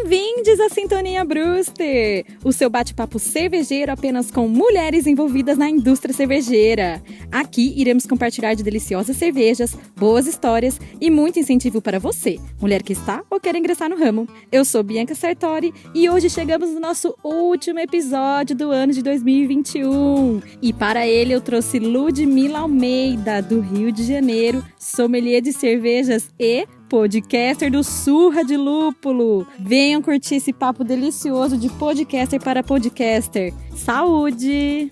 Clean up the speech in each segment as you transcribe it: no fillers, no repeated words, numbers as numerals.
Bem-vindos à Sintonia Brewster, o seu bate-papo cervejeiro apenas com mulheres envolvidas na indústria cervejeira. Aqui iremos compartilhar de deliciosas cervejas, boas histórias e muito incentivo para você, mulher que está ou quer ingressar no ramo. Eu sou Bianca Sartori e hoje chegamos no nosso último episódio do ano de 2021. E para ele eu trouxe Ludmila Almeida, do Rio de Janeiro, sommelier de cervejas e podcaster do Surra de Lúpulo. Venham curtir esse papo delicioso de podcaster para podcaster. Saúde!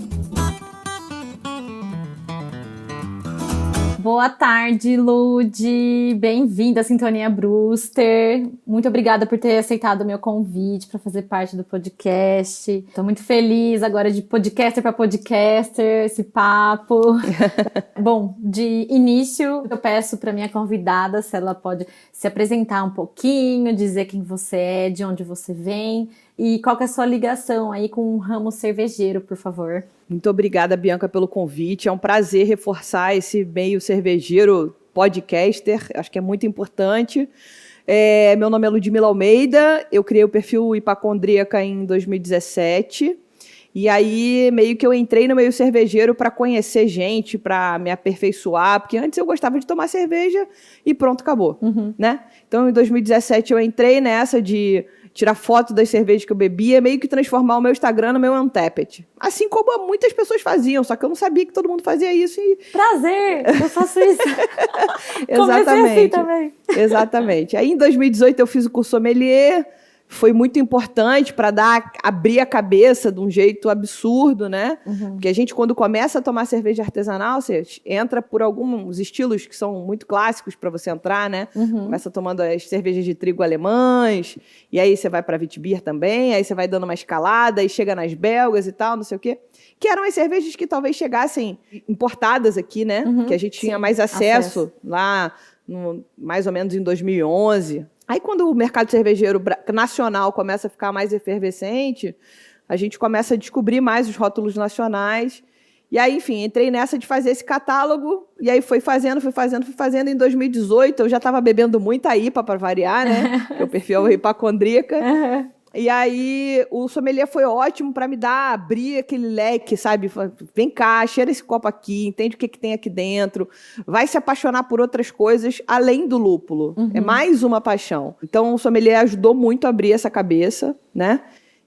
Boa tarde, Lud. Bem-vinda à Sintonia Brewster. Muito obrigada por ter aceitado o meu convite para fazer parte do podcast. Estou muito feliz agora de podcaster para podcaster, esse papo. Bom, de início, eu peço para minha convidada se ela pode se apresentar um pouquinho, dizer quem você é, de onde você vem e qual que é a sua ligação aí com o ramo cervejeiro, por favor. Muito obrigada, Bianca, pelo convite. É um prazer reforçar esse meio cervejeiro podcaster. Acho que é muito importante. Meu nome é Ludmila Almeida. Eu criei o perfil Hipacondríaca em 2017. E aí, meio que eu entrei no meio cervejeiro para conhecer gente, para me aperfeiçoar, porque antes eu gostava de tomar cerveja e pronto, acabou, né? Então, em 2017, eu entrei nessa de tirar foto das cervejas que eu bebia, meio que transformar o meu Instagram no meu Untapped. Assim como muitas pessoas faziam, só que eu não sabia que todo mundo fazia isso. E... Prazer, eu faço isso. Exatamente. Comecei assim também. Exatamente. Aí, em 2018, eu fiz o curso sommelier. Foi muito importante para abrir a cabeça de um jeito absurdo, né? Porque a gente, quando começa a tomar cerveja artesanal, você entra por alguns estilos que são muito clássicos para você entrar, né? Começa tomando as cervejas de trigo alemãs, e aí você vai para a Witbier também, aí você vai dando uma escalada, e chega nas belgas e tal, não sei o quê. Que eram as cervejas que talvez chegassem importadas aqui, né? Que a gente tinha mais acesso lá, mais ou menos em 2011. Aí, quando o mercado cervejeiro nacional começa a ficar mais efervescente, a gente começa a descobrir mais os rótulos nacionais. E aí, enfim, entrei nessa de fazer esse catálogo. E aí, fui fazendo. Em 2018, eu já estava bebendo muita IPA, para variar, né? O perfil é hipacondríaca. E aí, o sommelier foi ótimo para me abrir aquele leque, sabe? Vem cá, cheira esse copo aqui, entende o que tem aqui dentro, vai se apaixonar por outras coisas além do lúpulo. É mais uma paixão. Então, o sommelier ajudou muito a abrir essa cabeça, né?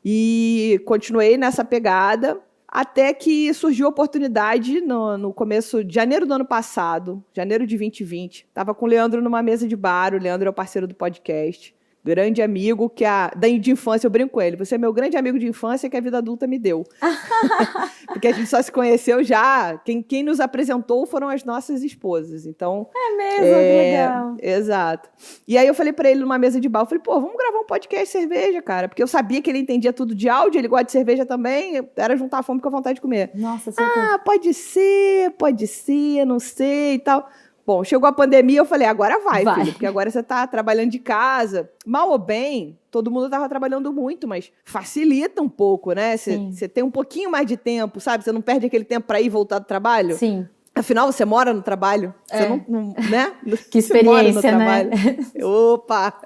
E continuei nessa pegada até que surgiu a oportunidade no começo de janeiro do ano passado, janeiro de 2020. Estava com o Leandro numa mesa de bar, o Leandro é o parceiro do podcast. Grande amigo de infância, eu brinco com ele. Você é meu grande amigo de infância que a vida adulta me deu. Porque a gente só se conheceu já. Quem nos apresentou foram as nossas esposas. Então, é mesmo, que legal. Exato. E aí eu falei pra ele numa mesa de bar, eu falei, vamos gravar um podcast de cerveja, cara. Porque eu sabia que ele entendia tudo de áudio, ele gosta de cerveja também. Era juntar a fome com a vontade de comer. Nossa, certeza. Pode ser, não sei e tal. Bom, chegou a pandemia, eu falei, agora vai, filho, porque agora você está trabalhando de casa. Mal ou bem, todo mundo estava trabalhando muito, mas facilita um pouco, né? Você tem um pouquinho mais de tempo, sabe? Você não perde aquele tempo para ir e voltar do trabalho. Sim. Afinal, você mora no trabalho. Você não, né? Que experiência, né? Opa!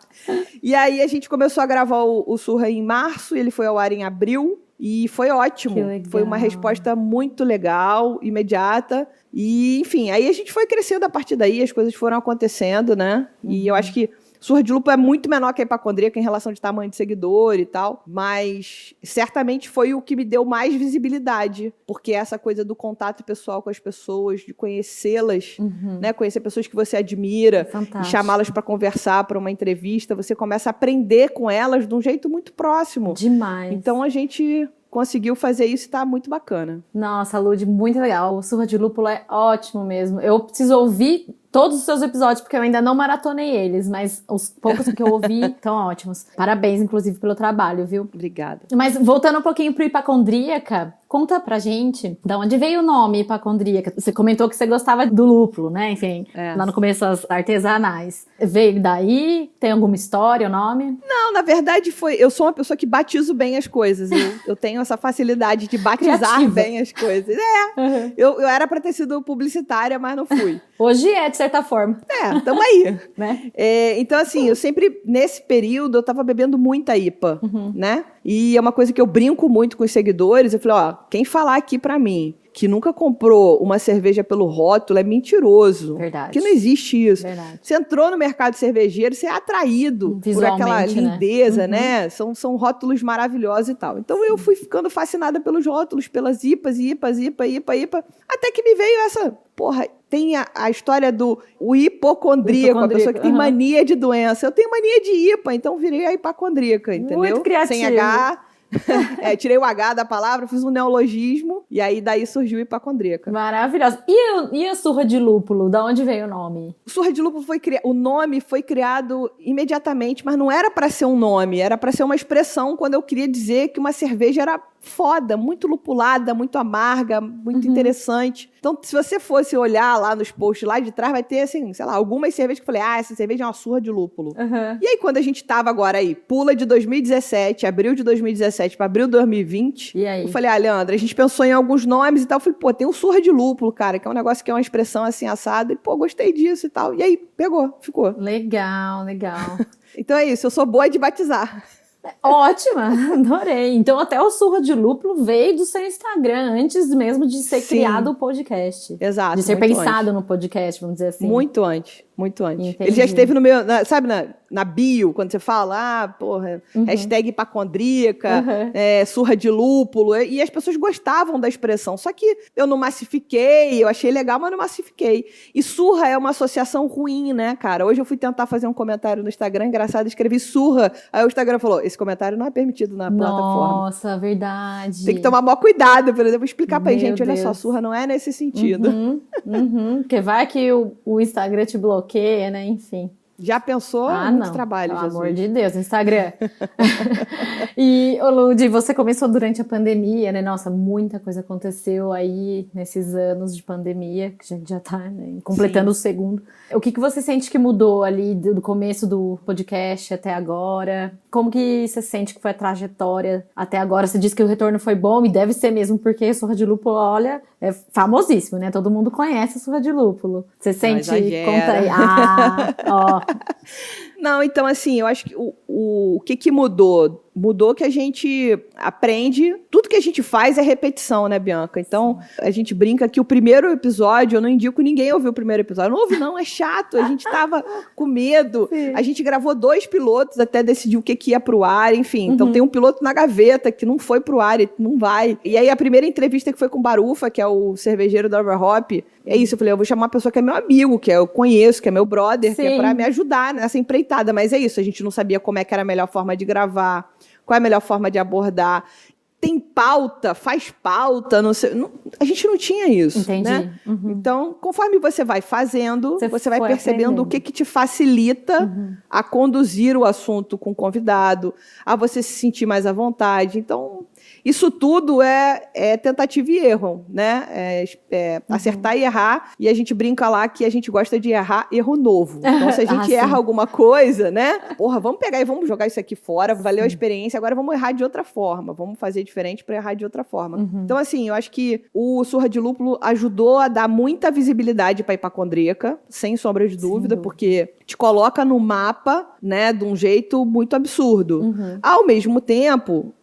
E aí, a gente começou a gravar o Surra em março, e ele foi ao ar em abril. E foi ótimo, foi uma resposta muito legal, imediata. E, enfim, aí a gente foi crescendo a partir daí, as coisas foram acontecendo, né? E eu acho que Surra de Lúpulo é muito menor que a Hipacondríaca em relação de tamanho de seguidor e tal, mas certamente foi o que me deu mais visibilidade, porque essa coisa do contato pessoal com as pessoas, de conhecê-las, né? Conhecer pessoas que você admira, e chamá-las para conversar, para uma entrevista, você começa a aprender com elas de um jeito muito próximo. Demais. Então a gente conseguiu fazer isso e tá muito bacana. Nossa, Lud, muito legal. O Surra de Lúpulo é ótimo mesmo. Eu preciso ouvir todos os seus episódios, porque eu ainda não maratonei eles, mas os poucos que eu ouvi estão ótimos. Parabéns, inclusive, pelo trabalho, viu? Obrigada. Mas voltando um pouquinho pro Hipacondríaca, conta pra gente de onde veio o nome Hipacondríaca. Você comentou que você gostava do lúpulo, né? Enfim, lá no começo as artesanais. Veio daí? Tem alguma história, o nome? Não, na verdade eu sou uma pessoa que batizo bem as coisas. Eu tenho essa facilidade de batizar bem as coisas. Eu era pra ter sido publicitária, mas não fui. Hoje é, de certa forma. Tamo aí. Né? Então, assim, eu sempre, nesse período, eu tava bebendo muita IPA, né? E é uma coisa que eu brinco muito com os seguidores. Eu falei, ó, quem falar aqui pra mim que nunca comprou uma cerveja pelo rótulo é mentiroso. Verdade. Que não existe isso. Verdade. Você entrou no mercado cervejeiro, você é atraído por aquela lindeza, né? São rótulos maravilhosos e tal. Então eu fui ficando fascinada pelos rótulos, pelas IPA, até que me veio essa... Porra, tem a história do hipocondríaco, a pessoa que tem mania de doença. Eu tenho mania de IPA, então virei a hipacondríaca, entendeu? Muito criativo. Sem H... tirei o H da palavra, fiz um neologismo e aí daí surgiu hipacondríaca. Maravilhosa. E a surra de lúpulo? Da onde veio o nome? Surra de lúpulo o nome foi criado imediatamente, mas não era para ser um nome, era para ser uma expressão quando eu queria dizer que uma cerveja era foda, muito lupulada, muito amarga, muito interessante. Então, se você fosse olhar lá nos posts lá de trás, vai ter, assim, sei lá, algumas cervejas que eu falei, essa cerveja é uma surra de lúpulo. E aí, quando a gente tava agora aí, pula de 2017, abril de 2017 para abril de 2020, e aí? Eu falei, Leandra, a gente pensou em alguns nomes e tal. Eu falei, pô, tem o surra de lúpulo, cara, que é um negócio que é uma expressão assim, assada. E, pô, gostei disso e tal. E aí, pegou, ficou. Legal. Então é isso, eu sou boa de batizar. Ótima, adorei. Então até o Surra de Lúpulo veio do seu Instagram, antes mesmo de ser criado o podcast. Exato. De ser pensado no podcast, vamos dizer assim. Muito antes. Entendi. Ele já esteve no meu, sabe, na bio, quando você fala, hashtag hipacondríaca, surra de lúpulo, e as pessoas gostavam da expressão. Só que eu não massifiquei, eu achei legal, mas não massifiquei. E surra é uma associação ruim, né, cara? Hoje eu fui tentar fazer um comentário no Instagram, engraçado, escrevi surra, aí o Instagram falou, esse comentário não é permitido na plataforma. Nossa, verdade. Tem que tomar maior cuidado, por exemplo, explicar pra gente, olha só, surra não é nesse sentido. Porque vai que o Instagram te bloqueia, né? Enfim. Já pensou? Muito trabalho, pelo Jesus. amor de Deus, Instagram. E, Ludi, você começou durante a pandemia, né? Nossa, muita coisa aconteceu aí nesses anos de pandemia, que a gente já tá, né, completando o segundo. O que você sente que mudou ali do começo do podcast até agora? Como que você sente que foi a trajetória até agora? Você disse que o retorno foi bom, e deve ser mesmo, porque Surra de Lúpulo, olha, é famosíssimo, né? Todo mundo conhece a Surra de Lúpulo. Você sente... Conta aí. Não, então assim, eu acho que o que mudou? Mudou que a gente aprende, tudo que a gente faz é repetição, né, Bianca? Então, a gente brinca que o primeiro episódio, eu não indico ninguém ouvir o primeiro episódio. Não ouve não, é chato, a gente tava com medo. Sim. A gente gravou 2 pilotos até decidir o que ia pro ar, enfim. Então tem um piloto na gaveta que não foi pro ar, e não vai. E aí a primeira entrevista que foi com o Barufa, que é o cervejeiro da Overhop, é isso, eu falei, eu vou chamar uma pessoa que é meu amigo, que eu conheço, que é meu brother, que é pra me ajudar nessa empreitada. Mas é isso, a gente não sabia como é que era a melhor forma de gravar, qual é a melhor forma de abordar. Tem pauta, faz pauta, não sei, a gente não tinha isso. Entendi. Né? Então, conforme você vai fazendo, você vai percebendo o que te facilita a conduzir o assunto com o convidado, a você se sentir mais à vontade. Então, isso tudo é tentativa e erro, né? Acertar e errar. E a gente brinca lá que a gente gosta de errar erro novo. Então, se a gente erra alguma coisa, né? Porra, vamos pegar e vamos jogar isso aqui fora. Valeu a experiência, agora vamos errar de outra forma. Vamos fazer diferente para errar de outra forma. Então, assim, eu acho que o Surra de Lúpulo ajudou a dar muita visibilidade para a hipacondríaca, sem sombra de dúvida, porque te coloca no mapa, né, de um jeito muito absurdo. Ao mesmo tempo,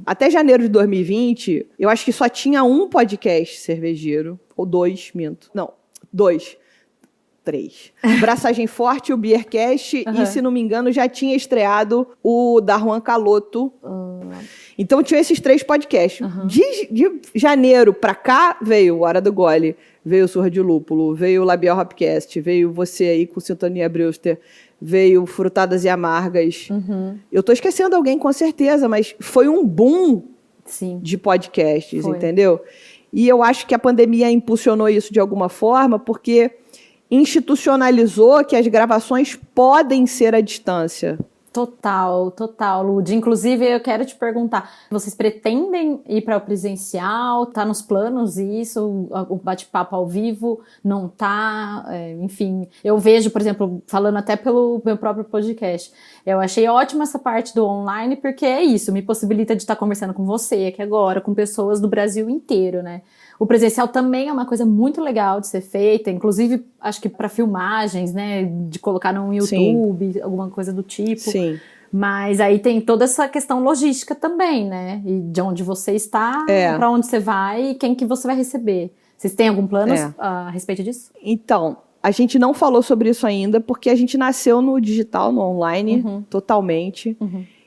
até janeiro de 2020, eu acho que só tinha um podcast cervejeiro, ou 2, minto. Não, 2. 3. Braçagem Forte, o Beercast, e, se não me engano, já tinha estreado o da Juan Caloto. Então, tinha esses 3 podcasts. De janeiro pra cá, veio o Hora do Gole, veio o Surra de Lúpulo, veio o Labial Hopcast, veio você aí com Sintonia Brewster, veio Frutadas e Amargas. Eu tô esquecendo alguém, com certeza, mas foi um boom de podcasts, entendeu? E eu acho que a pandemia impulsionou isso de alguma forma, porque institucionalizou que as gravações podem ser à distância. Total, Lud. Inclusive, eu quero te perguntar, vocês pretendem ir para o presencial? Tá nos planos isso? O bate-papo ao vivo não tá? Enfim, eu vejo, por exemplo, falando até pelo meu próprio podcast, eu achei ótima essa parte do online, porque é isso, me possibilita de estar conversando com você aqui agora, com pessoas do Brasil inteiro, né? O presencial também é uma coisa muito legal de ser feita, inclusive, acho que para filmagens, né, de colocar no YouTube, Sim. alguma coisa do tipo. Sim. Mas aí tem toda essa questão logística também, né? E de onde você está, para onde você vai e quem que você vai receber. Vocês têm algum plano a respeito disso? Então, a gente não falou sobre isso ainda, porque a gente nasceu no digital, no online, totalmente.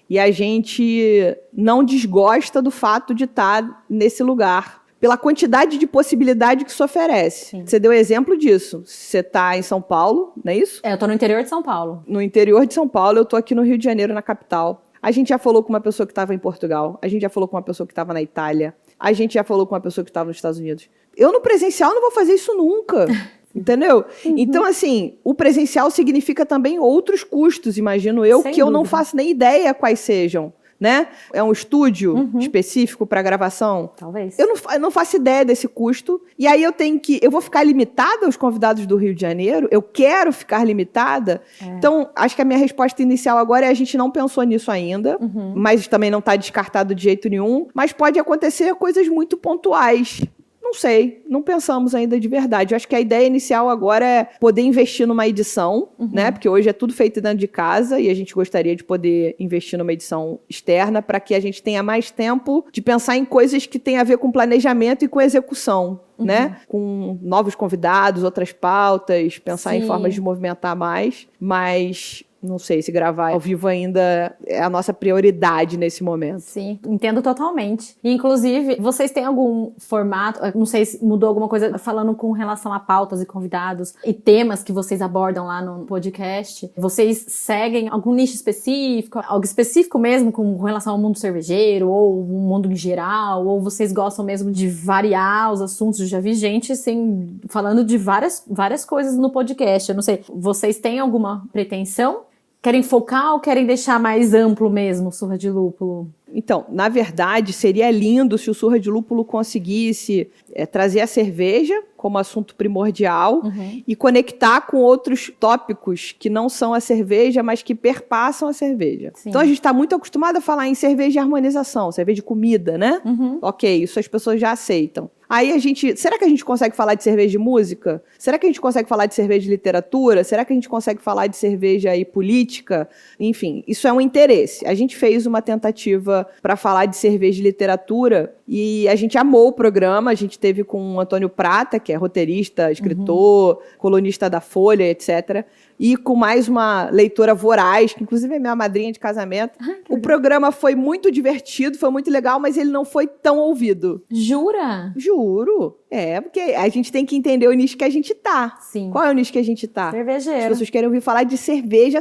E a gente não desgosta do fato de estar nesse lugar, pela quantidade de possibilidade que isso oferece. Sim. Você deu exemplo disso. Você está em São Paulo, não é isso? Eu estou no interior de São Paulo. No interior de São Paulo, eu estou aqui no Rio de Janeiro, na capital. A gente já falou com uma pessoa que estava em Portugal, a gente já falou com uma pessoa que estava na Itália, a gente já falou com uma pessoa que estava nos Estados Unidos. Eu, no presencial, não vou fazer isso nunca. Entendeu? Então, assim, o presencial significa também outros custos, imagino eu, Sem que dúvida. Eu não faço nem ideia quais sejam, né? É um estúdio específico para gravação? Talvez. Eu não faço ideia desse custo. E aí eu vou ficar limitada aos convidados do Rio de Janeiro? Eu quero ficar limitada? Então, acho que a minha resposta inicial agora é a gente não pensou nisso ainda, mas também não está descartado de jeito nenhum. Mas pode acontecer coisas muito pontuais. Não sei, não pensamos ainda de verdade. Eu acho que a ideia inicial agora é poder investir numa edição, né? Porque hoje é tudo feito dentro de casa e a gente gostaria de poder investir numa edição externa para que a gente tenha mais tempo de pensar em coisas que têm a ver com planejamento e com execução, né? Com novos convidados, outras pautas, pensar em formas de movimentar mais, mas... Não sei se gravar ao vivo ainda é a nossa prioridade nesse momento. Sim, entendo totalmente. E, inclusive, vocês têm algum formato, não sei se mudou alguma coisa, falando com relação a pautas e convidados e temas que vocês abordam lá no podcast. Vocês seguem algum nicho específico, algo específico mesmo com relação ao mundo cervejeiro ou o mundo em geral? Ou vocês gostam mesmo de variar os assuntos? Eu já vi gente, assim, falando de várias coisas no podcast. Eu não sei, vocês têm alguma pretensão? Querem focar ou querem deixar mais amplo mesmo o Surra de Lúpulo? Então, na verdade, seria lindo se o Surra de Lúpulo conseguisse trazer a cerveja como assunto primordial e conectar com outros tópicos que não são a cerveja, mas que perpassam a cerveja. Sim. Então, a gente está muito acostumado a falar em cerveja de harmonização, cerveja de comida, né? Ok, isso as pessoas já aceitam. Aí será que a gente consegue falar de cerveja de música? Será que a gente consegue falar de cerveja de literatura? Será que a gente consegue falar de cerveja e política? Enfim, isso é um interesse. A gente fez uma tentativa para falar de cerveja e literatura e a gente amou o programa. A gente teve com o Antônio Prata, que é roteirista, escritor, colunista da Folha, etc., e com mais uma leitora voraz, que inclusive é minha madrinha de casamento. O programa foi muito divertido, foi muito legal, mas ele não foi tão ouvido. Jura? Juro. Porque a gente tem que entender o nicho que a gente tá. Sim. Qual é o nicho que a gente tá? Cervejeiro. As pessoas querem ouvir falar de cerveja.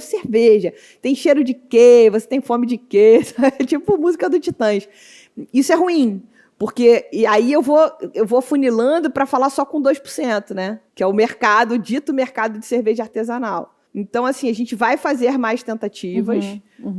Tem cheiro de quê? Você tem fome de quê? Tipo música do Titãs. Isso é ruim. Porque e aí eu vou funilando para falar só com 2%, né? Que é o dito mercado de cerveja artesanal. Então, assim, a gente vai fazer mais tentativas,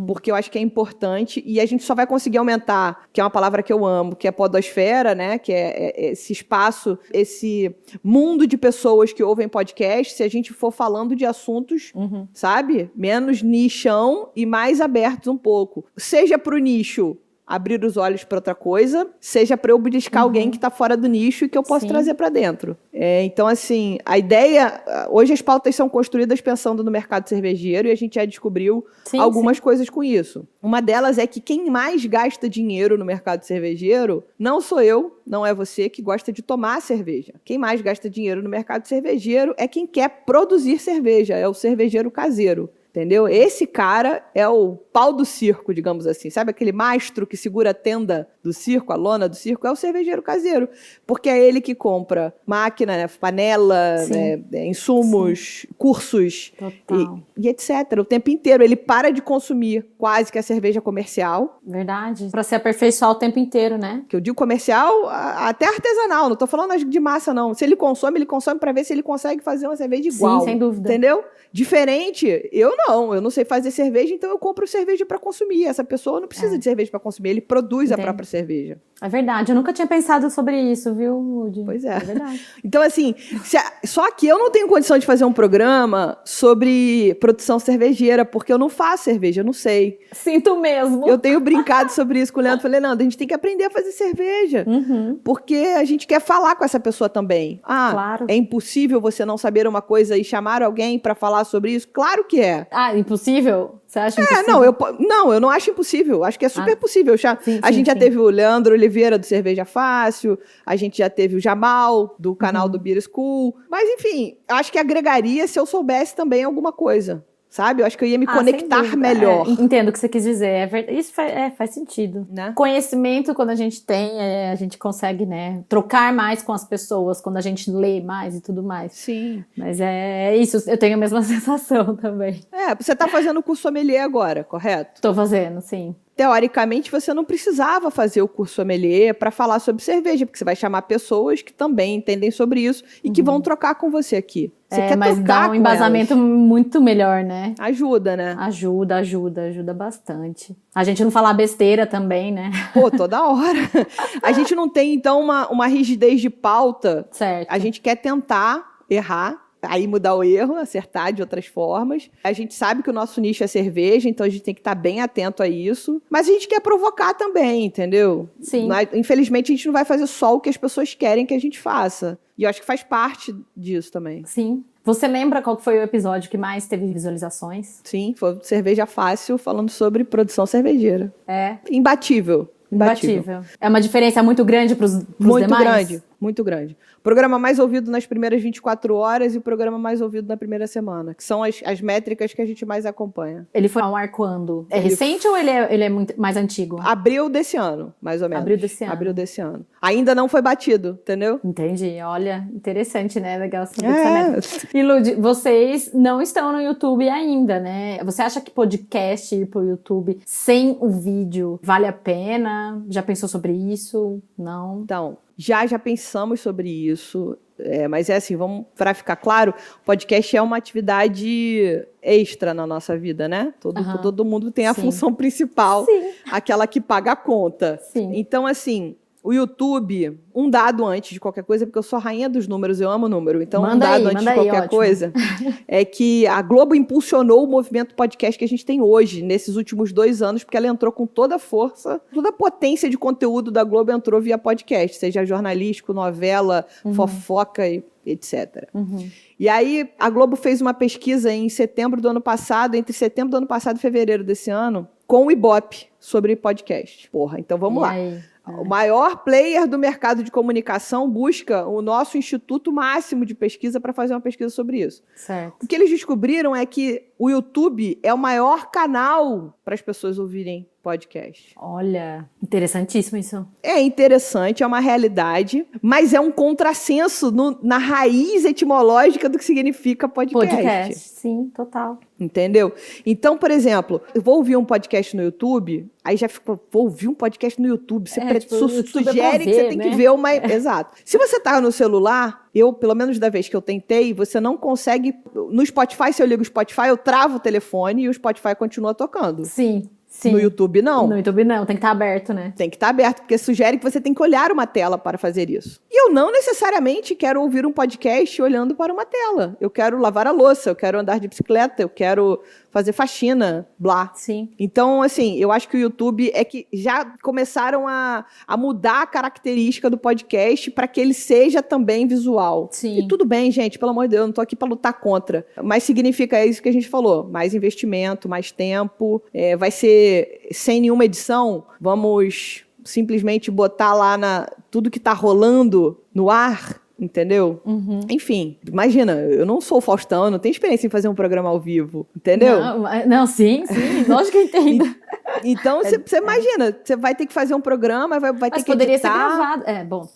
porque eu acho que é importante, e a gente só vai conseguir aumentar, que é uma palavra que eu amo, que é a podosfera, né? Que é esse espaço, esse mundo de pessoas que ouvem podcast, se a gente for falando de assuntos, sabe? Menos nichão e mais abertos um pouco. Seja pro nicho abrir os olhos para outra coisa, seja para eu buscar alguém que está fora do nicho e que eu posso trazer para dentro. Então, assim, a ideia... Hoje as pautas são construídas pensando no mercado cervejeiro e a gente já descobriu algumas coisas com isso. Uma delas é que quem mais gasta dinheiro no mercado cervejeiro não sou eu, não é você que gosta de tomar cerveja. Quem mais gasta dinheiro no mercado cervejeiro é quem quer produzir cerveja, é o cervejeiro caseiro. Entendeu? Esse cara é o pau do circo, digamos assim. Sabe aquele mastro que segura a tenda do circo, a lona do circo? É o cervejeiro caseiro. Porque é ele que compra máquina, né, panela, né, insumos, cursos e etc. O tempo inteiro. Ele para de consumir quase que a cerveja comercial. Verdade. Para se aperfeiçoar o tempo inteiro, né? Que eu digo comercial, até artesanal. Não estou falando de massa, não. Se ele consome para ver se ele consegue fazer uma cerveja igual. Sim, sem dúvida. Entendeu? Diferente, eu não. Eu não sei fazer cerveja, então eu compro cerveja para consumir. Essa pessoa não precisa de cerveja para consumir. Ele produz a própria cerveja. É verdade. Eu nunca tinha pensado sobre isso, viu, Lud? Pois é. É verdade. Então, assim, só que eu não tenho condição de fazer um programa sobre produção cervejeira, porque eu não faço cerveja, eu não sei. Sinto mesmo. Eu tenho brincado sobre isso com o Leandro. Falei, não, a gente tem que aprender a fazer cerveja. Porque a gente quer falar com essa pessoa também. Claro. É impossível você não saber uma coisa e chamar alguém para falar sobre isso? Claro que é. Impossível? Você acha impossível? Eu não acho impossível. Acho que é super possível. A gente já sim. teve o Leandro Oliveira, do Cerveja Fácil. A gente já teve o Jamal, do canal do Beer School. Mas, enfim, acho que agregaria se eu soubesse também alguma coisa. Sabe? Eu acho que eu ia me conectar melhor. Entendo o que você quis dizer. Isso faz sentido. Né? Conhecimento, quando a gente tem, a gente consegue, né, trocar mais com as pessoas, quando a gente lê mais e tudo mais. Sim. Mas é isso, eu tenho a mesma sensação também. Você tá fazendo o curso sommelier agora, correto? Tô fazendo, sim. Teoricamente, você não precisava fazer o curso sommelier para falar sobre cerveja, porque você vai chamar pessoas que também entendem sobre isso e que vão trocar com você aqui. Você quer mas trocar dá um embasamento muito melhor, né? Ajuda, né? Ajuda bastante. A gente não falar besteira também, né? Pô, toda hora. A gente não tem, então, uma rigidez de pauta. Certo. A gente quer tentar errar, aí mudar o erro, acertar de outras formas. A gente sabe que o nosso nicho é cerveja, então a gente tem que estar bem atento a isso. Mas a gente quer provocar também, entendeu? Sim. Infelizmente, a gente não vai fazer só o que as pessoas querem que a gente faça. E eu acho que faz parte disso também. Sim. Você lembra qual foi o episódio que mais teve visualizações? Sim, foi Cerveja Fácil, falando sobre produção cervejeira. Imbatível. É uma diferença muito grande para os demais? Muito grande. O programa mais ouvido nas primeiras 24 horas e o programa mais ouvido na primeira semana, que são as métricas que a gente mais acompanha. Ele foi ao ar quando? É recente ou ele é muito mais antigo? Abril desse ano, mais ou menos. Abril desse ano. Ainda não foi batido, entendeu? Entendi. Olha, interessante, né? Legal saber dessa métrica. E Lud, vocês não estão no YouTube ainda, né? Você acha que podcast ir pro YouTube sem o vídeo vale a pena? Já pensou sobre isso? Não? Então, já pensamos sobre isso, mas assim, para ficar claro, o podcast é uma atividade extra na nossa vida, né? Todo mundo tem a função principal, aquela que paga a conta. Sim. Então, assim, o YouTube, um dado antes de qualquer coisa, porque eu sou a rainha dos números, eu amo número. Então, um dado antes de qualquer coisa é que a Globo impulsionou o movimento podcast que a gente tem hoje, nesses últimos 2 anos, porque ela entrou com toda a força, toda a potência de conteúdo da Globo entrou via podcast, seja jornalístico, novela, fofoca e etc. E aí, a Globo fez uma pesquisa em setembro do ano passado, entre setembro do ano passado e fevereiro desse ano, com o Ibope, sobre podcast. Então vamos lá. O maior player do mercado de comunicação busca o nosso instituto máximo de pesquisa para fazer uma pesquisa sobre isso. Certo. O que eles descobriram é que o YouTube é o maior canal para as pessoas ouvirem podcast. Olha, interessantíssimo isso. É interessante, é uma realidade, mas é um contrassenso na raiz etimológica do que significa podcast. Sim, total. Entendeu? Então, por exemplo, eu vou ouvir um podcast no YouTube, aí já fica, vou ouvir um podcast no YouTube, você sugere que você tem que ver uma... Exato. Se você tá no celular, pelo menos da vez que eu tentei, você não consegue... No Spotify, se eu ligo o Spotify, eu travo o telefone e o Spotify continua tocando. Sim. No YouTube, não. No YouTube, não. Tem que estar aberto, né? Tem que estar aberto, porque sugere que você tem que olhar uma tela para fazer isso. E eu não necessariamente quero ouvir um podcast olhando para uma tela. Eu quero lavar a louça, eu quero andar de bicicleta, eu quero fazer faxina, blá. Sim. Então, assim, eu acho que o YouTube é que já começaram a mudar a característica do podcast para que ele seja também visual. Sim. E tudo bem, gente, pelo amor de Deus, eu não tô aqui para lutar contra. Mas significa isso que a gente falou, mais investimento, mais tempo, vai ser sem nenhuma edição, vamos simplesmente botar lá tudo que tá rolando no ar, entendeu? Enfim, imagina, eu não sou o Faustão, eu não tenho experiência em fazer um programa ao vivo, entendeu? Não, sim, lógico que eu entendo. Então, você imagina, você vai ter que fazer um programa, vai ter que editar. Mas poderia ser gravado.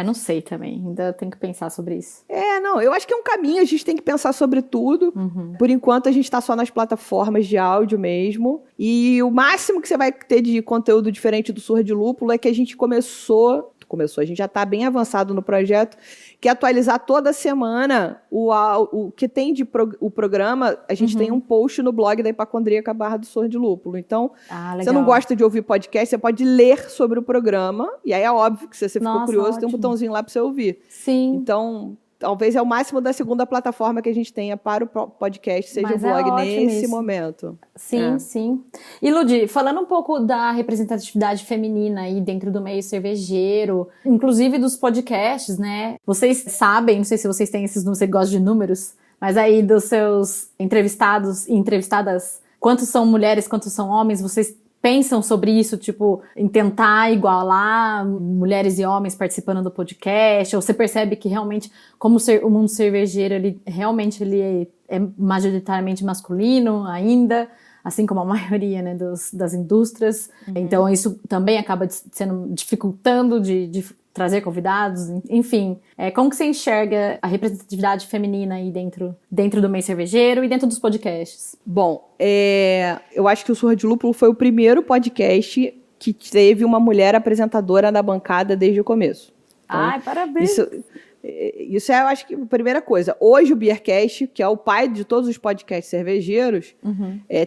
Não sei também, ainda tenho que pensar sobre isso. Não, eu acho que é um caminho, a gente tem que pensar sobre tudo. Por enquanto, a gente está só nas plataformas de áudio mesmo. E o máximo que você vai ter de conteúdo diferente do Surra de Lúpulo é que a gente começou começou. A gente já está bem avançado no projeto, que é atualizar toda semana o que tem o programa. A gente tem um post no blog da Hipacondríaca /Sorra de Lúpulo. Então, você não gosta de ouvir podcast, você pode ler sobre o programa, e aí é óbvio que se você ficou curioso, ótimo. Tem um botãozinho lá para você ouvir. Sim. Então, talvez é o máximo da segunda plataforma que a gente tenha para o podcast, seja o blog nesse momento. Sim, sim. E, Ludi, falando um pouco da representatividade feminina aí dentro do meio cervejeiro, inclusive dos podcasts, né? Vocês sabem, não sei se vocês têm esses números, você gosta de números, mas aí dos seus entrevistados e entrevistadas, quantos são mulheres, quantos são homens, vocês pensam sobre isso, tipo, em tentar igualar mulheres e homens participando do podcast? Ou você percebe que realmente, como o mundo cervejeiro, ele realmente é majoritariamente masculino ainda, assim como a maioria, né, das indústrias? Então isso também acaba dificultando de trazer convidados, enfim. Como que você enxerga a representatividade feminina aí dentro do meio cervejeiro e dentro dos podcasts? Bom, eu acho que o Sorra de Lúpulo foi o primeiro podcast que teve uma mulher apresentadora na bancada desde o começo. Então, ai, parabéns! Isso eu acho que a primeira coisa. Hoje o Beercast, que é o pai de todos os podcasts cervejeiros,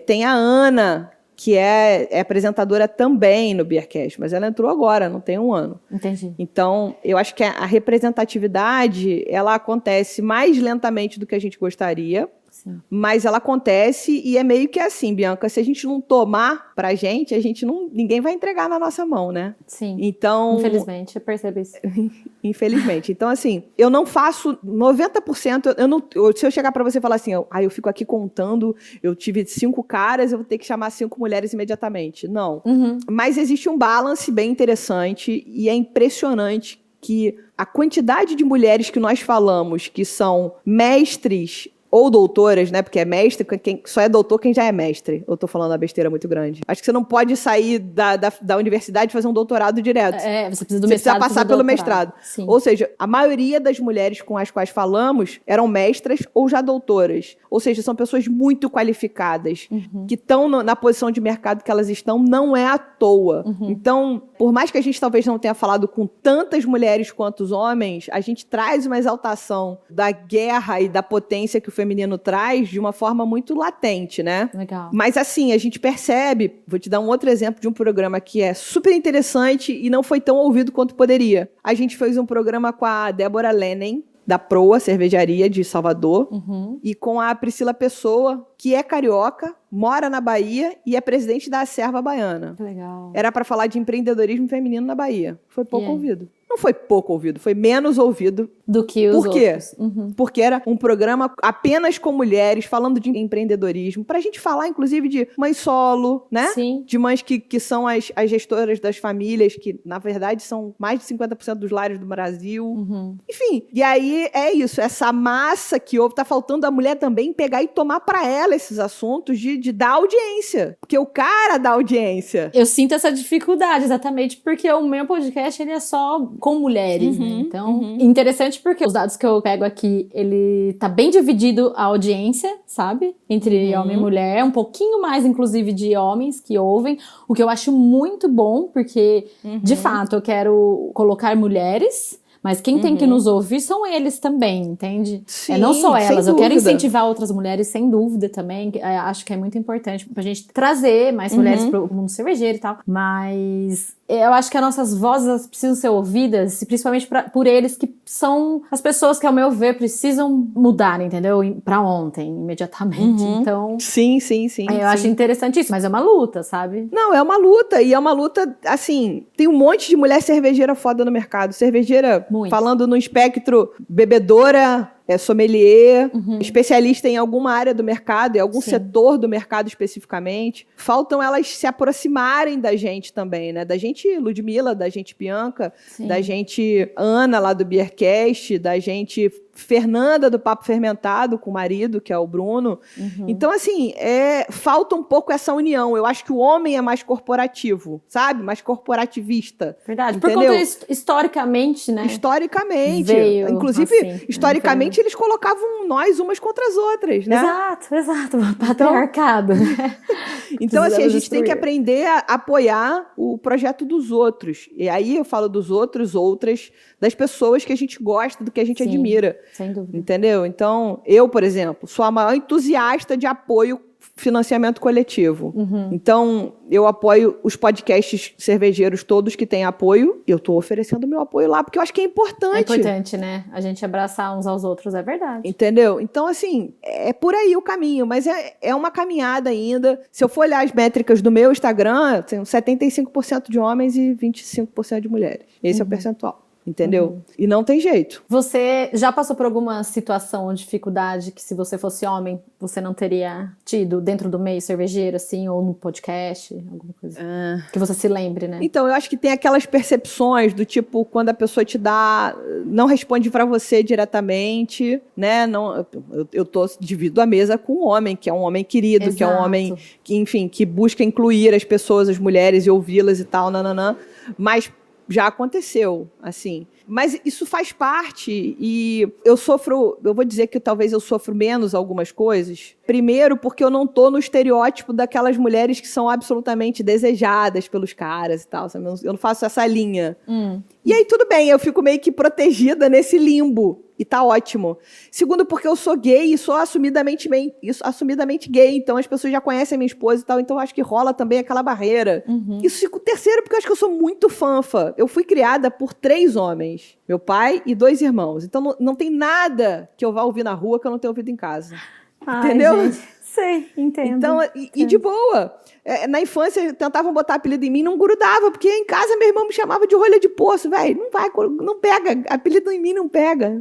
tem a Ana, que é apresentadora também no Beercast, mas ela entrou agora, não tem um ano. Entendi. Então, eu acho que a representatividade, ela acontece mais lentamente do que a gente gostaria, sim, mas ela acontece e é meio que assim, Bianca, se a gente não tomar pra gente, ninguém vai entregar na nossa mão, né? Sim, então, infelizmente, eu percebo isso. Infelizmente. Então, assim, eu não faço 90%, se eu chegar pra você e falar assim, eu fico aqui contando, eu tive 5 caras, eu vou ter que chamar 5 mulheres imediatamente. Não. Mas existe um balance bem interessante e é impressionante que a quantidade de mulheres que nós falamos que são mestres ou doutoras, né? Porque é mestre, só é doutor quem já é mestre. Eu tô falando uma besteira muito grande. Acho que você não pode sair da universidade e fazer um doutorado direto. Você precisa do mestrado. Você precisa passar pelo mestrado. Sim. Ou seja, a maioria das mulheres com as quais falamos eram mestras ou já doutoras. Ou seja, são pessoas muito qualificadas, que estão na posição de mercado que elas estão, não é à toa. Então, por mais que a gente talvez não tenha falado com tantas mulheres quanto os homens, a gente traz uma exaltação da guerra e da potência que o feminino traz de uma forma muito latente, né? Legal. Mas assim, a gente percebe, vou te dar um outro exemplo de um programa que é super interessante e não foi tão ouvido quanto poderia. A gente fez um programa com a Débora Lenin, da Proa Cervejaria de Salvador, e com a Priscila Pessoa, que é carioca, mora na Bahia e é presidente da Acerva Baiana. Legal. Era para falar de empreendedorismo feminino na Bahia. Foi pouco ouvido. Não foi pouco ouvido, foi menos ouvido do que os outros. Porque era um programa apenas com mulheres, falando de empreendedorismo, pra gente falar, inclusive, de mãe solo, né? Sim. De mães que são as gestoras das famílias, que, na verdade, são mais de 50% dos lares do Brasil. Enfim, e aí é isso, essa massa que houve, tá faltando a mulher também pegar e tomar pra ela esses assuntos de dar audiência. Porque o cara dá audiência. Eu sinto essa dificuldade, exatamente, porque o meu podcast, ele é só com mulheres, né? Então, interessante porque os dados que eu pego aqui, ele tá bem dividido a audiência, sabe? Entre homem e mulher, um pouquinho mais, inclusive, de homens que ouvem, o que eu acho muito bom, porque, de fato, eu quero colocar mulheres, mas quem tem que nos ouvir são eles também, entende? Sim, não só elas, eu quero dúvida. Incentivar outras mulheres, sem dúvida também, acho que é muito importante pra gente trazer mais mulheres pro mundo cervejeiro e tal, mas eu acho que as nossas vozes precisam ser ouvidas, principalmente por eles, que são as pessoas que, ao meu ver, precisam mudar, entendeu? Pra ontem, imediatamente. Então, sim. Eu acho interessante isso, mas é uma luta, sabe? Não, é uma luta, e é uma luta, assim, tem um monte de mulher cervejeira foda no mercado. Cervejeira, muito. Falando no espectro, bebedora, sommelier, especialista em alguma área do mercado, em algum setor do mercado especificamente. Faltam elas se aproximarem da gente também, né? Da gente Ludmila, da gente Bianca, da gente Ana, lá do Beercast, da gente Fernanda, do Papo Fermentado, com o marido, que é o Bruno. Então, assim, falta um pouco essa união. Eu acho que o homem é mais corporativo, sabe? Mais corporativista. Verdade. Entendeu? Por conta, historicamente, né? Historicamente. Veio, inclusive, assim, historicamente, eles colocavam nós umas contra as outras, né? Exato. Patriarcado. Então, assim, a gente tem que destruir. aprender a apoiar o projeto dos outros. E aí eu falo dos outros, outras, das pessoas que a gente gosta, do que a gente Sim, admira. sem dúvida. Entendeu? Então, eu, por exemplo, sou a maior entusiasta de apoio financiamento coletivo. Então, eu apoio os podcasts cervejeiros todos que têm apoio. Eu estou oferecendo meu apoio lá, porque eu acho que é importante. É importante, né? A gente abraçar uns aos outros, é verdade. Entendeu? Então, assim, é por aí o caminho, mas é uma caminhada ainda. Se eu for olhar as métricas do meu Instagram, tem 75% de homens e 25% de mulheres. Esse é o percentual. Entendeu? E não tem jeito. Você já passou por alguma situação ou dificuldade que, se você fosse homem, você não teria tido dentro do meio cervejeiro, assim, ou no podcast, alguma coisa? Que você se lembre, né? Então, eu acho que tem aquelas percepções do tipo, quando a pessoa te dá, não responde pra você diretamente, né? Não, divido a mesa com um homem, que é um homem querido, Exato. que é um homem que, enfim, que busca incluir as pessoas, as mulheres, e ouvi-las e tal, nananã. Mas já aconteceu, assim. Mas isso faz parte e eu vou dizer que talvez eu sofro menos algumas coisas. Primeiro, porque eu não tô no estereótipo daquelas mulheres que são absolutamente desejadas pelos caras e tal, sabe? Eu não faço essa linha. E aí tudo bem, eu fico meio que protegida nesse limbo. E tá ótimo. Segundo, porque eu sou gay e sou assumidamente gay, então as pessoas já conhecem a minha esposa e tal, então eu acho que rola também aquela barreira. Isso. Terceiro, porque eu acho que eu sou muito fanfa. Eu fui criada por 3 homens, meu pai e 2 irmãos. Então não tem nada que eu vá ouvir na rua que eu não tenha ouvido em casa. Entendeu? Gente, sei, entendo. Então, e de boa. Na infância, tentavam botar apelido em mim, não grudava, porque em casa meu irmão me chamava de rolha de poço, velho. Não pega. Apelido em mim não pega.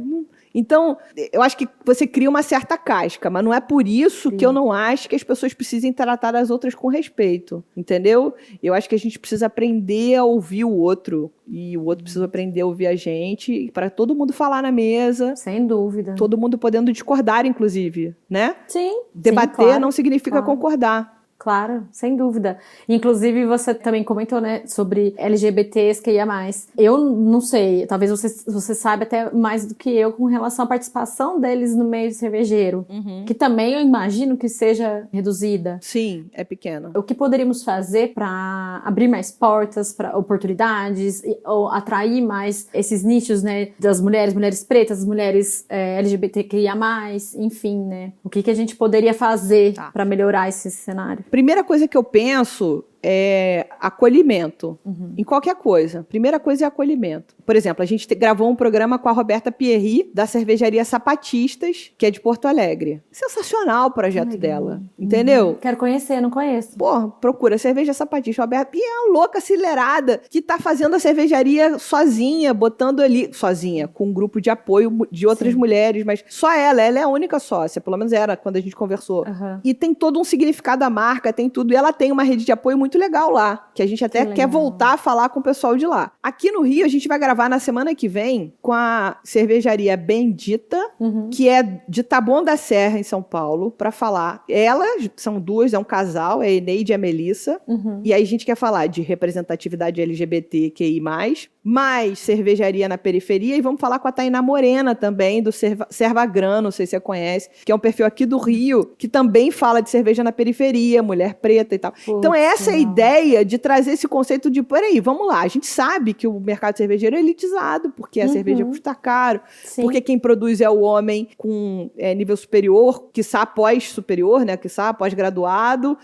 Então, eu acho que você cria uma certa casca, mas não é por isso que eu não acho que as pessoas precisem tratar as outras com respeito, entendeu? Eu acho que a gente precisa aprender a ouvir o outro, e o outro precisa aprender a ouvir a gente, para todo mundo falar na mesa. Sem dúvida. Todo mundo podendo discordar, inclusive, né? Sim. Debater sim, claro, não significa claro. concordar. Claro, sem dúvida. Inclusive, você também comentou, né, sobre LGBTs que ia mais. Eu não sei, talvez você saiba até mais do que eu com relação à participação deles no meio cervejeiro, que também eu imagino que seja reduzida. Sim, é pequena. O que poderíamos fazer para abrir mais portas, para oportunidades, ou atrair mais esses nichos, né, das mulheres pretas, das mulheres LGBTQIA+, enfim, né? O que a gente poderia fazer para melhorar esse cenário? Primeira coisa que eu penso é acolhimento, em qualquer coisa. Primeira coisa é acolhimento. Por exemplo, a gente gravou um programa com a Roberta Pierri, da cervejaria Sapatistas, que é de Porto Alegre. Sensacional o projeto dela, entendeu? Quero conhecer, não conheço. Porra, procura cerveja Sapatista, Roberta. E é uma louca acelerada que tá fazendo a cervejaria sozinha, botando ali, sozinha, com um grupo de apoio de outras mulheres, mas só ela é a única sócia, pelo menos era quando a gente conversou. E tem todo um significado da marca, tem tudo, e ela tem uma rede de apoio muito legal lá, que a gente até quer voltar a falar com o pessoal de lá. Aqui no Rio, a gente vai gravar na semana que vem com a cervejaria Bendita, que é de Taboão da Serra, em São Paulo, para falar. Elas são 2, é um casal, é a Eneide e a Melissa, e aí a gente quer falar de representatividade LGBTQI+, mais cervejaria na periferia, e vamos falar com a Tainá Morena também, do Servagrano, não sei se você conhece, que é um perfil aqui do Rio, que também fala de cerveja na periferia, mulher preta e tal. Então, essa é a ideia de trazer esse conceito de, peraí, vamos lá, a gente sabe que o mercado cervejeiro é elitizado, porque a cerveja custa caro, porque quem produz é o homem com nível superior, quiçá pós-superior, né, quiçá pós-graduado,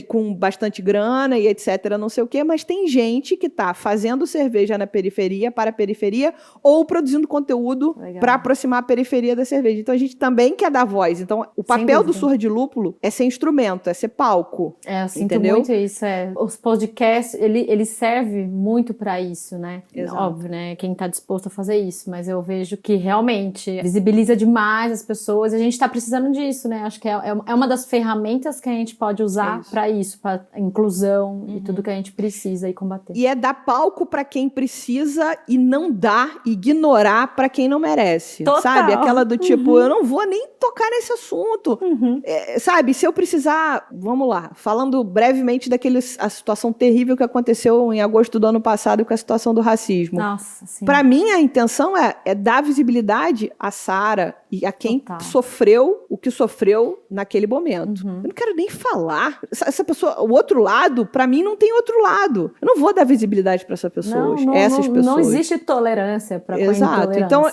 com bastante grana e etc, não sei o quê, mas tem gente que está fazendo cerveja na periferia, para a periferia, ou produzindo conteúdo para aproximar a periferia da cerveja. Então, a gente também quer dar voz. Então, o papel do Surra de Lúpulo é ser instrumento, é ser palco. Eu sinto entendeu? muito isso. Os podcasts, ele serve muito para isso, né? Exato. Óbvio, né? Quem está disposto a fazer isso, mas eu vejo que realmente visibiliza demais as pessoas e a gente está precisando disso, né? Acho que é uma das ferramentas que a gente pode usar para isso, para inclusão e tudo que a gente precisa e combater. E é dar palco para quem precisa e não dar, ignorar para quem não merece. Total. Sabe? Aquela do tipo, eu não vou nem tocar nesse assunto. Sabe? Se eu precisar, vamos lá, falando brevemente a situação terrível que aconteceu em agosto do ano passado com a situação do racismo. Nossa, sim. Para mim, a intenção é dar visibilidade a Sara e a quem sofreu o que sofreu naquele momento. Eu não quero nem falar essa pessoa, o outro lado, pra mim não tem outro lado. Eu não vou dar visibilidade pra essas pessoas. Não existe tolerância pra com a Exato. Então,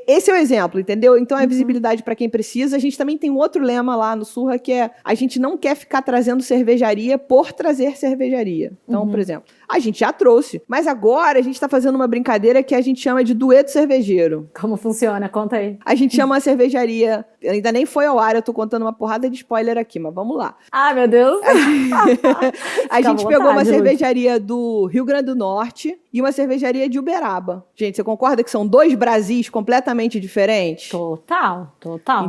esse é o exemplo, entendeu? Então, é visibilidade pra quem precisa. A gente também tem um outro lema lá no Surra, que é a gente não quer ficar trazendo cervejaria por trazer cervejaria. Então, por exemplo, a gente já trouxe, mas agora a gente tá fazendo uma brincadeira que a gente chama de dueto cervejeiro. Como funciona? Conta aí. A gente chama a cervejaria, ainda nem foi ao ar, eu tô contando uma porrada de spoiler aqui, mas vamos lá. Ah, meu Deus! A gente pegou uma cervejaria do Rio Grande do Norte e uma cervejaria de Uberaba. Gente, você concorda que são 2 Brasis completamente diferentes? Total.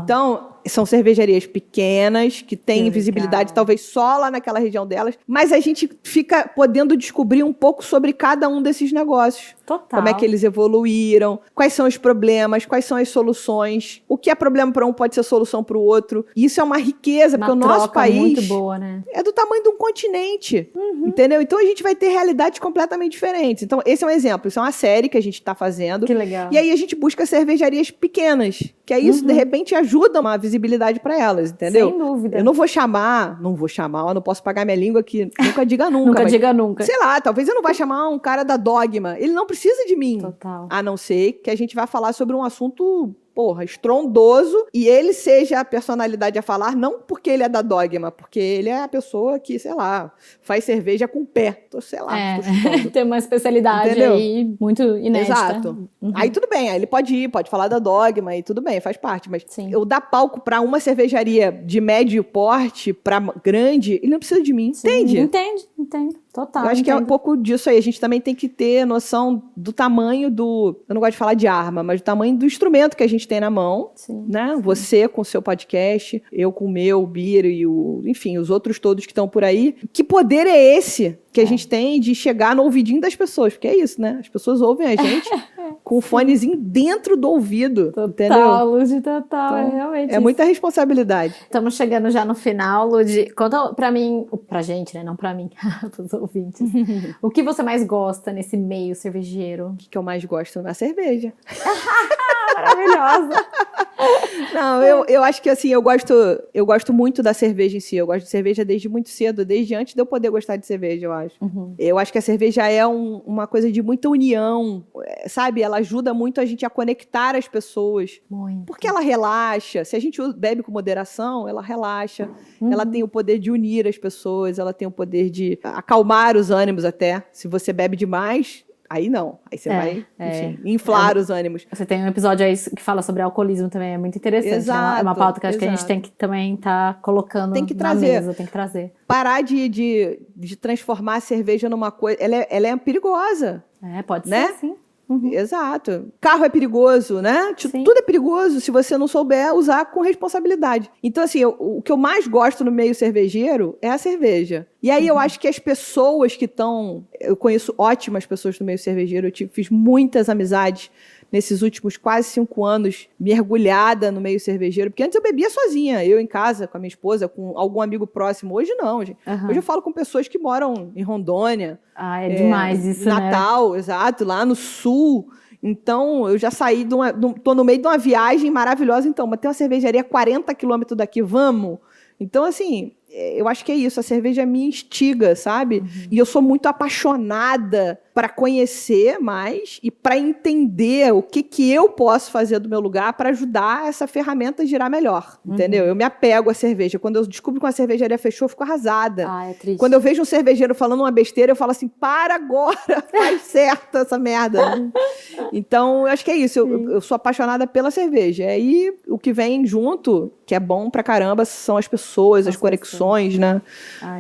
Então, são cervejarias pequenas, que têm visibilidade talvez só lá naquela região delas, mas a gente fica podendo descobrir um pouco sobre cada um desses negócios. Total. Como é que eles evoluíram, quais são os problemas, quais são as soluções, o que é problema para um pode ser solução para o outro. E isso é uma riqueza, porque o nosso país muito boa, né? É do tamanho de um continente, entendeu? Então a gente vai ter realidades completamente diferentes. Então esse é um exemplo, isso é uma série que a gente está fazendo. Que legal. E aí a gente busca cervejarias pequenas, que aí isso de repente ajuda uma visibilidade para elas, entendeu? Sem dúvida. Eu não vou chamar, eu não posso pagar minha língua aqui, nunca diga nunca. Nunca diga nunca. Sei lá, talvez eu não vá chamar um cara da Dogma, ele não precisa de mim. Total. A não ser que a gente vá falar sobre um assunto estrondoso, e ele seja a personalidade a falar, não porque ele é da Dogma, porque ele é a pessoa que, sei lá, faz cerveja com o pé. Tô chutando. Tem uma especialidade, entendeu? Aí muito inédita. Exato. Aí tudo bem, aí ele pode falar da Dogma e tudo bem, faz parte, mas eu dar palco pra uma cervejaria de médio porte pra grande, ele não precisa de mim, entende? Entende. Total. Eu acho que é um pouco disso aí. A gente também tem que ter noção do tamanho do... Eu não gosto de falar de arma, mas do tamanho do instrumento que a gente tem na mão. Né? Você com o seu podcast, eu com o meu, o Bira e enfim, os outros todos que estão por aí. Que poder é esse que a gente tem de chegar no ouvidinho das pessoas? Porque é isso, né? As pessoas ouvem a gente com o fonezinho dentro do ouvido. Total, Lud, total. Então, realmente é muita responsabilidade. Estamos chegando já no final, Lud. Conta pra mim, pra gente, né? Não pra mim, pros ouvintes. O que você mais gosta nesse meio cervejeiro? O que eu mais gosto na cerveja. Maravilhosa. Não, eu acho que assim, eu gosto muito da cerveja em si. Eu gosto de cerveja desde muito cedo, desde antes de eu poder gostar de cerveja, eu acho. Eu acho que a cerveja é uma coisa de muita união, sabe? Ela ajuda muito a gente a conectar as pessoas. Muito. Porque ela relaxa. Se a gente bebe com moderação, ela relaxa. Ela tem o poder de unir as pessoas, ela tem o poder de acalmar os ânimos até. Se você bebe demais... Aí não, aí você vai, enfim, inflar os ânimos. Você tem um episódio aí que fala sobre alcoolismo também, é muito interessante. Exato, é uma pauta que acho que a gente tem que também estar colocando na mesa, tem que trazer. Parar de transformar a cerveja numa coisa, ela é perigosa. Pode né? ser, sim. Exato. Carro é perigoso, né? Sim. Tudo é perigoso se você não souber usar com responsabilidade. Então, assim, o que eu mais gosto no meio cervejeiro é a cerveja. E aí eu acho que as pessoas que estão... Eu conheço ótimas pessoas no meio cervejeiro, fiz muitas amizades nesses últimos quase 5 anos, mergulhada no meio cervejeiro, porque antes eu bebia sozinha, eu em casa, com a minha esposa, com algum amigo próximo. Hoje não, gente. Hoje eu falo com pessoas que moram em Rondônia. É demais isso, Natal, né? Exato, lá no sul. Então, eu já saí tô no meio de uma viagem maravilhosa, então, mas tem uma cervejaria a 40 quilômetros daqui, vamos? Então, assim, eu acho que é isso, a cerveja me instiga, sabe? E eu sou muito apaixonada para conhecer mais e para entender o que eu posso fazer do meu lugar para ajudar essa ferramenta a girar melhor, entendeu? Eu me apego à cerveja. Quando eu descubro que uma cervejaria fechou, eu fico arrasada. É triste. Quando eu vejo um cervejeiro falando uma besteira, eu falo assim, para agora, faz certo essa merda. Então, eu acho que é isso, eu sou apaixonada pela cerveja. E aí, o que vem junto, que é bom pra caramba, são as pessoas, as conexões, né?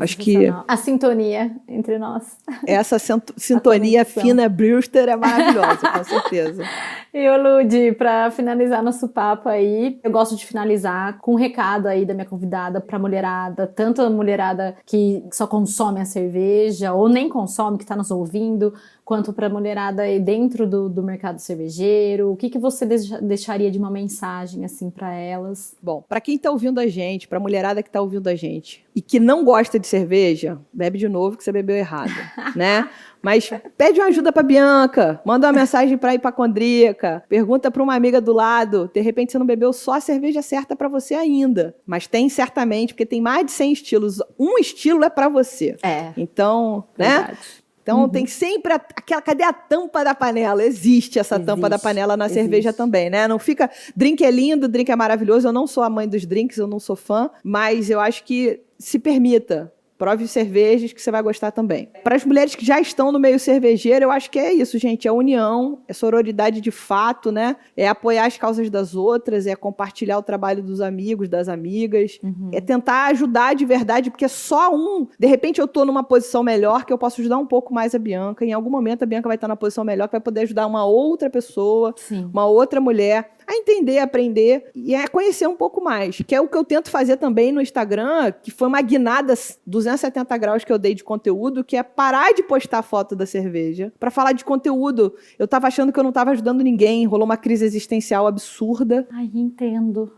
Acho que a sintonia entre nós. Essa sintonia fina Brewster é maravilhosa, com certeza. E o Lud, pra finalizar nosso papo aí, eu gosto de finalizar com um recado aí da minha convidada pra mulherada, tanto a mulherada que só consome a cerveja ou nem consome, que tá nos ouvindo, quanto para a mulherada aí dentro do mercado cervejeiro? O que você deixaria de uma mensagem assim para elas? Bom, para quem está ouvindo a gente, para a mulherada que está ouvindo a gente e que não gosta de cerveja, bebe de novo que você bebeu errado, né? Mas pede uma ajuda para Bianca, manda uma mensagem para a hipacondríaca, pergunta para uma amiga do lado, de repente você não bebeu só a cerveja certa para você ainda, mas tem certamente, porque tem mais de 100 estilos, um estilo é para você. Então, verdade. Né? Então tem sempre aquela, cadê a tampa da panela? Existe essa tampa da panela na cerveja também, né? Não fica, drink é lindo, drink é maravilhoso, eu não sou a mãe dos drinks, eu não sou fã, mas eu acho que se permita. Prove cervejas que você vai gostar também. Para as mulheres que já estão no meio cervejeiro, eu acho que é isso, gente. É união, é sororidade de fato, né? É apoiar as causas das outras, é compartilhar o trabalho dos amigos, das amigas. É tentar ajudar de verdade, porque só de repente eu estou numa posição melhor que eu posso ajudar um pouco mais a Bianca. Em algum momento a Bianca vai estar na posição melhor que vai poder ajudar uma outra pessoa, uma outra mulher a entender, a aprender e a conhecer um pouco mais, que é o que eu tento fazer também no Instagram, que foi uma guinada 270 graus que eu dei de conteúdo, que é parar de postar foto da cerveja para falar de conteúdo. Eu tava achando que eu não tava ajudando ninguém, rolou uma crise existencial absurda. Ai, entendo.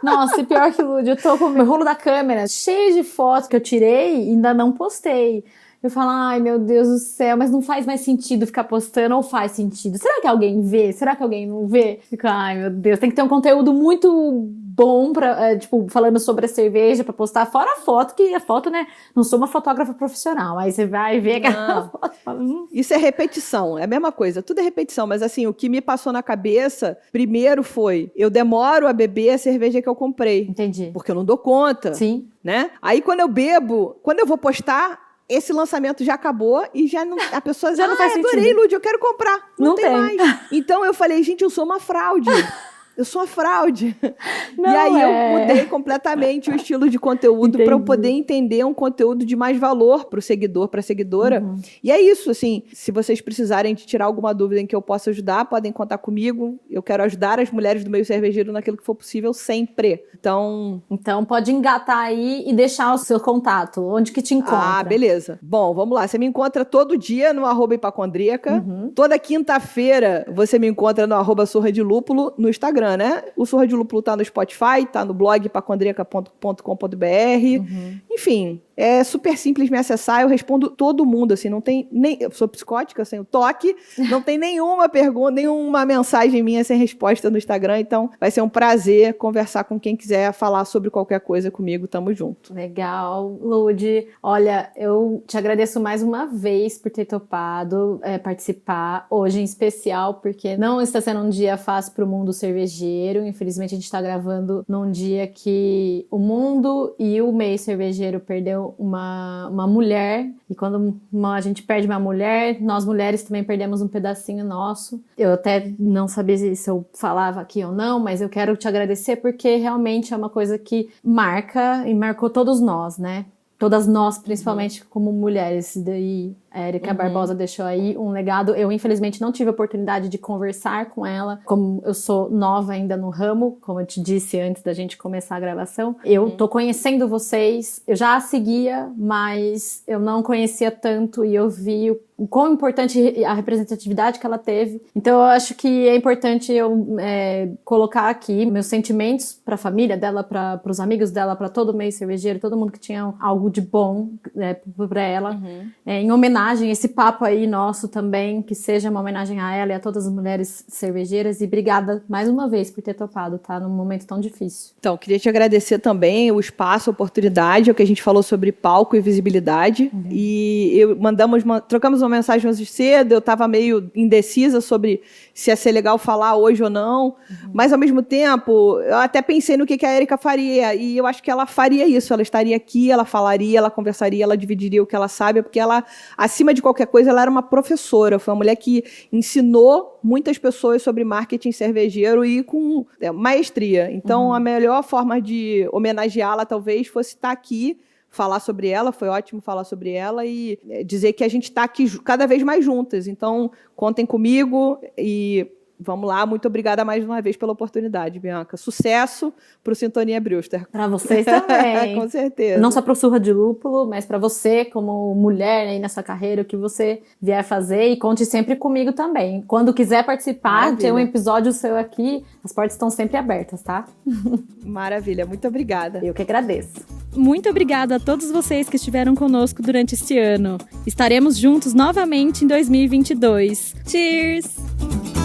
Nossa, e pior que eu tô com o meu rolo da câmera cheio de fotos que eu tirei e ainda não postei. Eu falo, ai meu Deus do céu, mas não faz mais sentido ficar postando ou faz sentido? Será que alguém vê? Será que alguém não vê? Fico, ai meu Deus, tem que ter um conteúdo muito bom pra, tipo, falando sobre a cerveja pra postar, fora a foto, que a foto, né, não sou uma fotógrafa profissional, aí você vai ver aquela foto e fala, Isso é repetição, é a mesma coisa, tudo é repetição, mas assim, o que me passou na cabeça, primeiro foi, eu demoro a beber a cerveja que eu comprei. Entendi. Porque eu não dou conta. Sim. Né? Aí quando eu bebo, quando eu vou postar, esse lançamento já acabou e já não, a pessoa já não faz sentido. Adorei, Lud, eu quero comprar. Não tem mais. Então eu falei, gente, eu sou uma fraude. Eu sou uma fraude. Não, e aí eu mudei completamente o estilo de conteúdo para eu poder entender um conteúdo de mais valor para o seguidor, para a seguidora. E é isso, assim, se vocês precisarem de tirar alguma dúvida em que eu possa ajudar, podem contar comigo. Eu quero ajudar as mulheres do meio cervejeiro naquilo que for possível sempre. Então pode engatar aí e deixar o seu contato, onde que te encontra. Beleza. Bom, vamos lá. Você me encontra todo dia no @hipacondríaca. Toda quinta-feira você me encontra no @surra de lúpulo no Instagram, né? O Surra de Lúpulo tá no Spotify, tá no blog hipacondríaca.com.br. Enfim, é super simples me acessar, eu respondo todo mundo, assim, não tem nem... Eu sou psicótica, sem o toque, não tem nenhuma pergunta, nenhuma mensagem minha sem resposta no Instagram, então vai ser um prazer conversar com quem quiser falar sobre qualquer coisa comigo, tamo junto. Legal, Lud. Olha, eu te agradeço mais uma vez por ter topado participar, hoje em especial, porque não está sendo um dia fácil para o mundo cervejeiro, infelizmente a gente está gravando num dia que o mundo e o meio cervejeiro perdeu uma mulher, e quando a gente perde uma mulher, nós mulheres também perdemos um pedacinho nosso. Eu até não sabia se eu falava aqui ou não, mas eu quero te agradecer porque realmente é uma coisa que marca e marcou todos nós, né? Todas nós, principalmente como mulheres. Daí a Érica Barbosa deixou aí um legado. Eu, infelizmente, não tive a oportunidade de conversar com ela. Como eu sou nova ainda no ramo, como eu te disse antes da gente começar a gravação, eu tô conhecendo vocês. Eu já a seguia, mas eu não conhecia tanto e eu vi o quão importante a representatividade que ela teve. Então, eu acho que é importante eu colocar aqui meus sentimentos para a família dela, para os amigos dela, para todo o meio cervejeiro, todo mundo que tinha algo de bom para ela. Em homenagem, esse papo aí nosso também, que seja uma homenagem a ela e a todas as mulheres cervejeiras. E obrigada mais uma vez por ter topado, tá? Num momento tão difícil. Então, queria te agradecer também o espaço, a oportunidade, o que a gente falou sobre palco e visibilidade. E trocamos uma mensagem hoje cedo, eu estava meio indecisa sobre se ia ser legal falar hoje ou não, mas ao mesmo tempo, eu até pensei no que a Érica faria, e eu acho que ela faria isso, ela estaria aqui, ela falaria, ela conversaria, ela dividiria o que ela sabe, porque ela, acima de qualquer coisa, ela era uma professora, foi uma mulher que ensinou muitas pessoas sobre marketing cervejeiro e com maestria. Então, a melhor forma de homenageá-la talvez fosse estar aqui, falar sobre ela, foi ótimo falar sobre ela e dizer que a gente está aqui cada vez mais juntas. Então, contem comigo e vamos lá, muito obrigada mais uma vez pela oportunidade, Bianca. Sucesso pro Sintonia Brewster. Para vocês também. Com certeza. Não só pro Surra de Lúpulo, mas para você, como mulher aí nessa carreira, o que você vier fazer, e conte sempre comigo também. Quando quiser participar, Maravilha. ter um episódio seu aqui, as portas estão sempre abertas, tá? Maravilha, muito obrigada. Eu que agradeço. Muito obrigada a todos vocês que estiveram conosco durante este ano. Estaremos juntos novamente em 2022. Cheers!